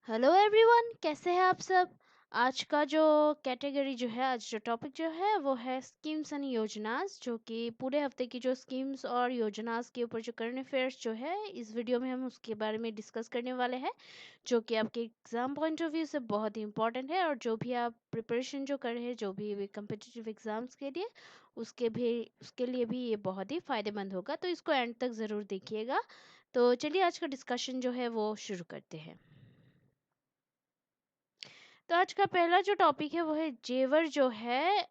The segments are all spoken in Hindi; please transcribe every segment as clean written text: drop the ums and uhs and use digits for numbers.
हेलो एवरीवन, कैसे हैं आप सब। आज का जो कैटेगरी जो है, आज जो टॉपिक जो है वो है स्कीम्स एंड योजनास, जो कि पूरे हफ्ते की जो स्कीम्स और योजनास के ऊपर जो करंट अफेयर्स जो है, इस वीडियो में हम उसके बारे में डिस्कस करने वाले हैं, जो कि आपके एग्ज़ाम पॉइंट ऑफ व्यू से बहुत ही इंपॉर्टेंट है। और जो भी आप प्रिपरेशन जो कर रहे हैं, जो भी कम्पिटिटिव एग्ज़ाम्स के लिए, उसके लिए भी ये बहुत ही फ़ायदेमंद होगा, तो इसको एंड तक ज़रूर देखिएगा। तो चलिए आज का डिस्कशन जो है वो शुरू करते हैं। तो आज का पहला जो टॉपिक है वो है जेवर जो है,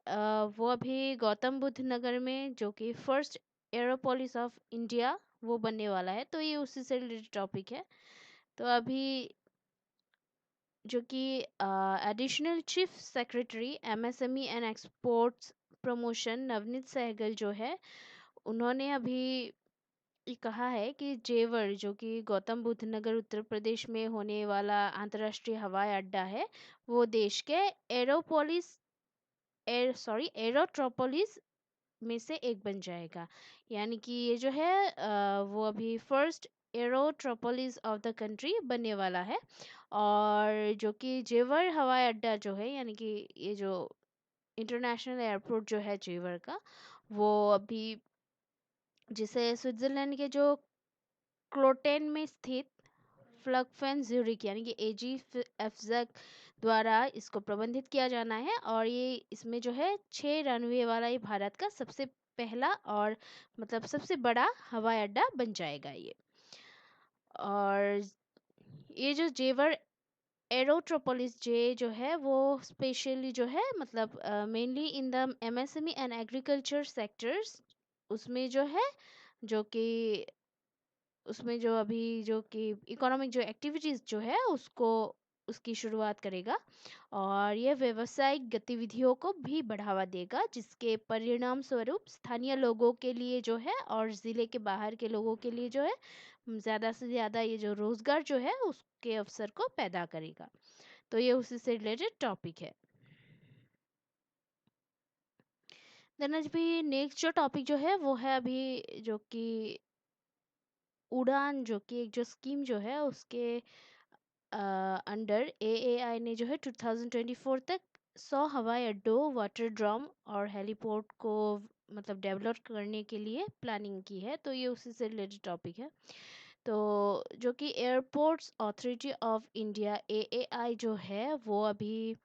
वो अभी गौतम बुद्ध नगर में, जो कि फर्स्ट एरोपोलिस ऑफ इंडिया, वो बनने वाला है। तो ये उसी से रिलेटेड टॉपिक है। तो अभी जो कि additional chief secretary MSME and exports promotion Navneet Sehgal जो है, उन्होंने अभी ये कहा है कि जेवर, जो कि गौतम बुद्ध नगर उत्तर प्रदेश में होने वाला अंतर्राष्ट्रीय हवाई अड्डा है, वो देश के एरोट्रोपोलिस में से एक बन जाएगा। यानी कि ये जो है वो अभी first aerotropolis of the country बनने वाला है। और जो कि जेवर हवाई अड्डा जो है, यानी कि ये जो इंटरनेशनल एयरपोर्ट जो है जेवर का, वो अभी जिसे स्विट्जरलैंड के जो क्लोटेन में स्थित फ्लगफेन ज्यूरिक यानी कि एजी एफजेक द्वारा इसको प्रबंधित किया जाना है। और ये इसमें जो है 6 रनवे वाला ये भारत का सबसे पहला और मतलब सबसे बड़ा हवाई अड्डा बन जाएगा ये। और ये जो जेवर एरोट्रोपोलिस जे जो है वो स्पेशली जो है, मतलब mainly in the MSME and agriculture sectors, उसमें जो है, जो कि उसमें जो अभी जो कि इकोनॉमिक जो एक्टिविटीज़ जो है उसको उसकी शुरुआत करेगा। और यह व्यावसायिक गतिविधियों को भी बढ़ावा देगा, जिसके परिणाम स्वरूप स्थानीय लोगों के लिए जो है और ज़िले के बाहर के लोगों के लिए जो है, ज़्यादा से ज़्यादा ये जो रोज़गार जो है उसके अवसर को पैदा करेगा। तो ये उसी से रिलेटेड टॉपिक है। देन आज भी नेक्स्ट जो टॉपिक जो है वो है अभी जो कि उड़ान, जो कि एक जो स्कीम जो है उसके अंडर एएआई ने जो है 2024 तक 100 हवाई अड्डों, वाटर ड्रम और हेलीपोर्ट को मतलब डेवलप करने के लिए प्लानिंग की है। तो ये उसी से रिलेटेड टॉपिक है। तो जो कि airports authority of India AAI जो है वो अभी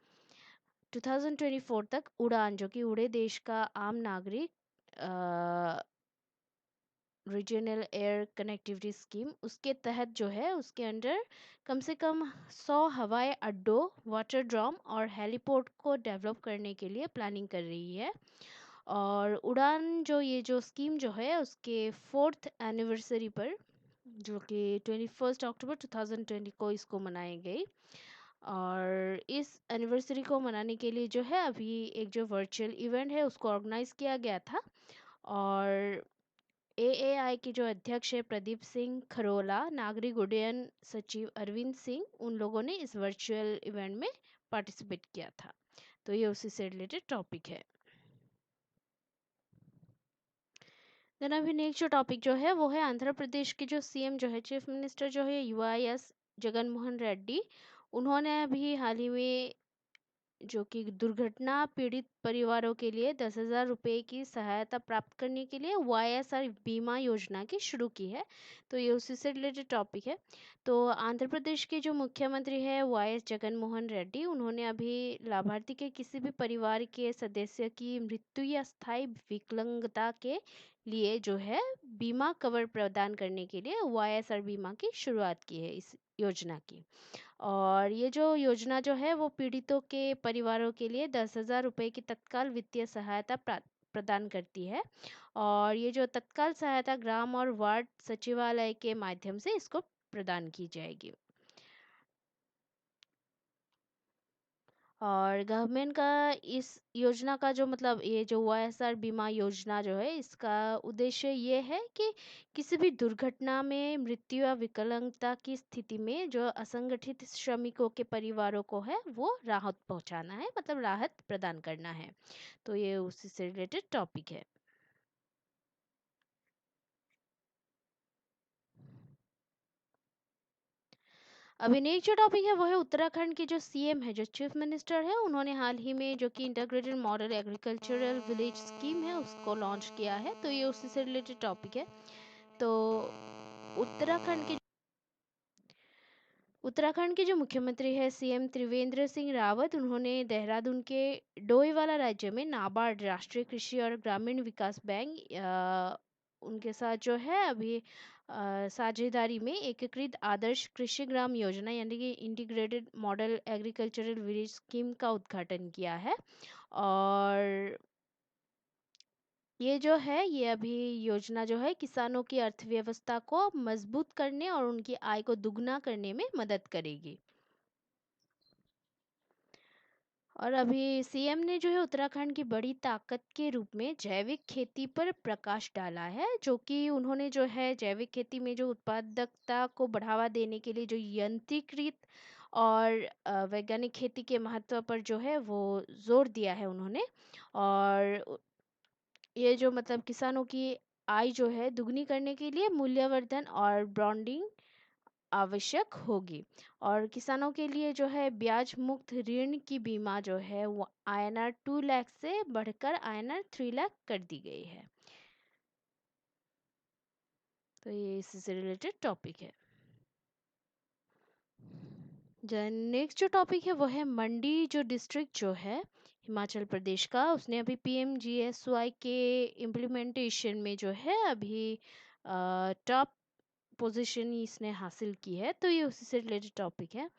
2024 तक उड़ान, जो कि उड़े देश का आम नागरिक रीजनल एयर कनेक्टिविटी स्कीम, उसके तहत जो है उसके अंडर कम से कम 100 हवाई अड्डों, वाटर ड्रम और हेलीपोर्ट को डेवलप करने के लिए प्लानिंग कर रही है। और उड़ान जो ये जो स्कीम जो है उसके 4th एनिवर्सरी पर, जो कि 21 अक्टूबर 2020 को इसको मनाई गई। और इस एनिवर्सरी को मनाने के लिए जो है अभी एक जो वर्चुअल इवेंट है उसको ऑर्गेनाइज किया गया था। और एएआई के जो अध्यक्ष है प्रदीप सिंह खरोला, नागरिक उड्डयन सचिव अरविंद सिंह, उन लोगों ने इस वर्चुअल इवेंट में पार्टिसिपेट किया था। तो ये उसी से रिलेटेड टॉपिक है। देन अभी नेक्स्ट जो टॉपिक जो है वो है आंध्र प्रदेश के जो सीएम जो है, चीफ मिनिस्टर जो है यूआईएस जगन मोहन रेड्डी, उन्होंने अभी हाल ही में जो कि दुर्घटना पीड़ित परिवारों के लिए 10,000 रुपये की सहायता प्राप्त करने के लिए वाईएसआर बीमा योजना की शुरू की है। तो ये उसी से रिलेटेड टॉपिक है। तो आंध्र प्रदेश के जो मुख्यमंत्री है वाईएस जगन मोहन रेड्डी, उन्होंने अभी लाभार्थी के किसी भी परिवार के सदस्य की मृत्यु या स्थायी विकलांगता के लिए जो है बीमा कवर प्रदान करने के लिए वाईएसआर बीमा की शुरुआत की है, इस योजना की। और ये जो योजना जो है वो पीड़ितों के परिवारों के लिए 10,000 रुपये की तत्काल वित्तीय सहायता प्रदान करती है। और ये जो तत्काल सहायता ग्राम और वार्ड सचिवालय के माध्यम से इसको प्रदान की जाएगी। और गवर्नमेंट का इस योजना का जो मतलब ये जो वाईएसआर बीमा योजना जो है, इसका उद्देश्य ये है कि किसी भी दुर्घटना में मृत्यु या विकलांगता की स्थिति में जो असंगठित श्रमिकों के परिवारों को है वो राहत पहुंचाना है, मतलब राहत प्रदान करना है। तो ये उसी से रिलेटेड टॉपिक है। अभी नेक्स्ट जो टॉपिक है वो है उत्तराखंड के जो सीएम है, जो चीफ मिनिस्टर है, उन्होंने हाल ही में जो कि integrated model agricultural village scheme है उसको लॉन्च किया है। तो ये उसी से रिलेटेड टॉपिक है। तो उत्तराखंड के उत्तराखंड के जो मुख्यमंत्री है सीएम त्रिवेंद्र सिंह रावत, उन्होंने देहरादून के डोईवाला राज्य में नाबार्ड राष्ट्रीय कृषि और ग्रामीण विकास बैंक उनके साथ जो है अभी साझेदारी में एकीकृत आदर्श कृषि ग्राम योजना यानी कि integrated model agricultural village scheme का उद्घाटन किया है। और ये जो है ये अभी योजना जो है किसानों की अर्थव्यवस्था को मजबूत करने और उनकी आय को दुगना करने में मदद करेगी। और अभी सीएम ने जो है उत्तराखंड की बड़ी ताकत के रूप में जैविक खेती पर प्रकाश डाला है, जो कि उन्होंने जो है जैविक खेती में जो उत्पादकता को बढ़ावा देने के लिए जो यंत्रीकृत और वैज्ञानिक खेती के महत्व पर जो है वो जोर दिया है उन्होंने। और ये जो मतलब किसानों की आय जो है दुगनी करने के लिए मूल्यवर्धन और ब्रांडिंग आवश्यक होगी। और किसानों के लिए जो है ब्याज मुक्त ऋण की बीमा जो है वो INR 2 लाख से बढ़कर INR 3 लाख कर दी गई है। तो ये इससे रिलेटेड टॉपिक है। नेक्स्ट जो टॉपिक है वो है मंडी जो डिस्ट्रिक्ट जो है हिमाचल प्रदेश का, उसने अभी PMGSY के इम्प्लीमेंटेशन में जो है अभी टॉप पोजीशन इसने हासिल की है। तो ये उसी से रिलेटेड टॉपिक है।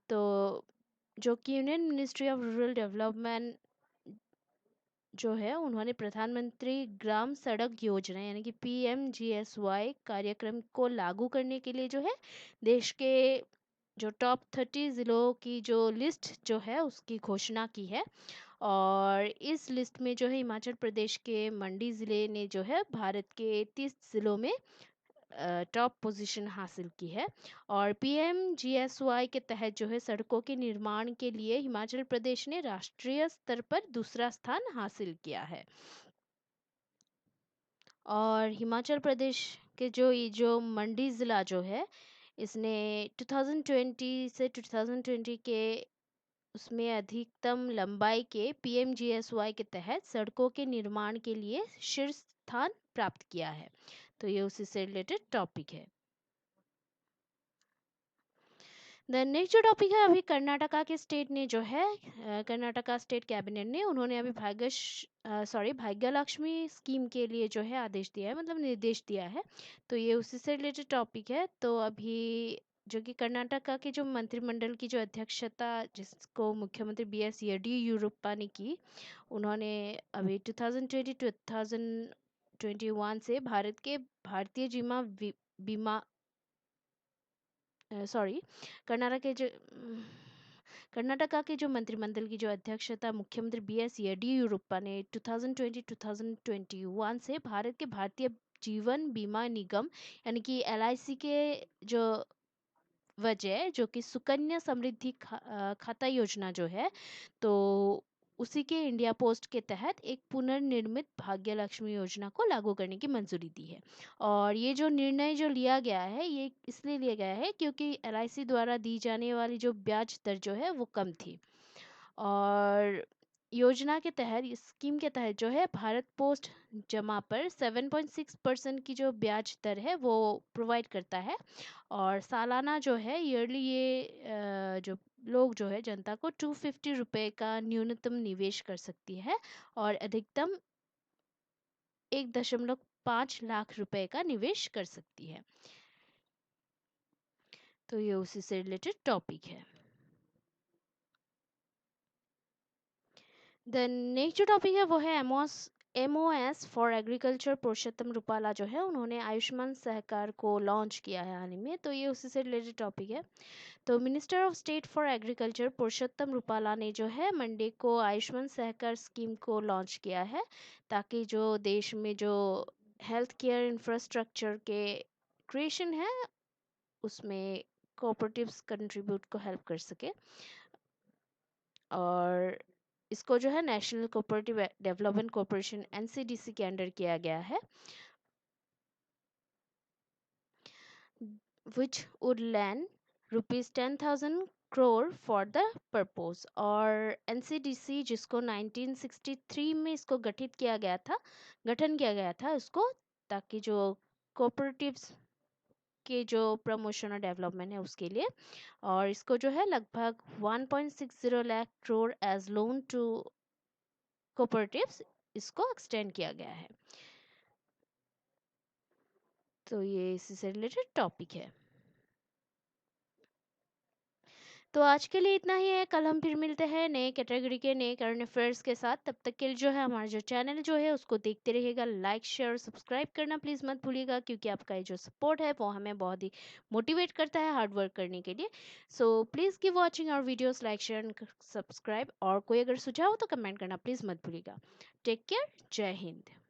तो जो कि union ministry of rural development जो है उन्होंने प्रधानमंत्री ग्राम सड़क योजना यानी कि PMGSY कार्यक्रम को लागू करने के लिए जो है देश के जो टॉप 30 ज़िलों की जो लिस्ट जो है उसकी घोषणा की है। और इस लिस्ट में जो है हिमाचल प्रदेश के मंडी ज़िले ने जो है भारत के 30 ज़िलों में टॉप पोजीशन हासिल की है। और PMGSY के तहत जो है सड़कों के निर्माण के लिए हिमाचल प्रदेश ने राष्ट्रीय स्तर पर दूसरा स्थान हासिल किया है। और हिमाचल प्रदेश के जो ये जो मंडी ज़िला जो है इसने 2020 से 2020 के उसमें अधिकतम लंबाई के PMGSY के तहत सड़कों के निर्माण के लिए शीर्ष स्थान प्राप्त किया है। तो ये उसी से रिलेटेड टॉपिक है। देन नेक्स्ट जो टॉपिक है अभी कर्नाटका के स्टेट ने जो है कर्नाटका स्टेट कैबिनेट ने उन्होंने अभी भाग्य लक्ष्मी स्कीम के लिए जो है आदेश दिया है, मतलब निर्देश दिया है। तो ये उसी से रिलेटेड टॉपिक है। तो अभी जो कि कर्नाटका के जो मंत्रिमंडल की जो अध्यक्षता जिसको मुख्यमंत्री BS येडियुरप्पा ने की, उन्होंने अभी 2020-2021 से भारत के भारतीय बीमा सॉरी कर्नाटक के जो कर्नाटका के जो मंत्रिमंडल की जो अध्यक्षता मुख्यमंत्री BS येडियुरप्पा ने 2020-2021 से भारत के भारतीय जीवन बीमा निगम यानी कि LIC के जो वजह जो कि सुकन्या समृद्धि खाता योजना जो है, तो उसी के इंडिया पोस्ट के तहत एक पुनर्निर्मित भाग्य लक्ष्मी योजना को लागू करने की मंजूरी दी है। और ये जो निर्णय जो लिया गया है ये इसलिए लिया गया है क्योंकि LIC द्वारा दी जाने वाली जो ब्याज दर जो है वो कम थी। और योजना के तहत इस स्कीम के तहत जो है भारत पोस्ट जमा पर 7.6% की जो ब्याज दर है वो प्रोवाइड करता है। और सालाना जो है ईयरली ये जो लोग जो है जनता को 250 रुपये का न्यूनतम निवेश कर सकती है और अधिकतम 1.5 लाख रुपए का निवेश कर सकती है। तो ये उसी से रिलेटेड टॉपिक है। देन नेक्स्ट जो टॉपिक है वो है MOS for agriculture. Purushottam Rupala जो है उन्होंने आयुष्मान सहकार को लॉन्च किया है हाल ही में। तो ये उसी से रिलेटेड टॉपिक है। तो minister of state for agriculture Purushottam Rupala ने जो है मंडे को आयुष्मान सहकार स्कीम को लॉन्च किया है, ताकि जो देश में जो हेल्थ केयर इंफ्रास्ट्रक्चर के क्रिएशन है उसमें कोऑपरेटिव्स कंट्रीब्यूट को हेल्प कर सके। और इसको जो है national cooperative development corporation NCDC के अंडर किया गया है, which would lend ₹10,000 crore for the purpose. और एनसीडीसी जिसको 1963 में इसको गठन किया गया था उसको, ताकि जो कोऑपरेटिव्स के जो प्रमोशन और डेवलपमेंट है उसके लिए। और इसको जो है लगभग 1.60 lakh crore as loan to cooperatives इसको एक्सटेंड किया गया है। तो ये इसी से रिलेटेड टॉपिक है। तो आज के लिए इतना ही है, कल हम फिर मिलते हैं नए कैटेगरी के नए करंट अफेयर्स के साथ। तब तक के लिए जो है हमारा जो चैनल जो है उसको देखते रहिएगा, लाइक शेयर सब्सक्राइब करना प्लीज़ मत भूलिएगा, क्योंकि आपका ये जो सपोर्ट है वो हमें बहुत ही मोटिवेट करता है हार्ड वर्क करने के लिए। So please keep watching our videos, like share subscribe, और कोई अगर सुझाव हो तो कमेंट करना प्लीज़ मत भूलिएगा। टेक केयर, जय हिंद।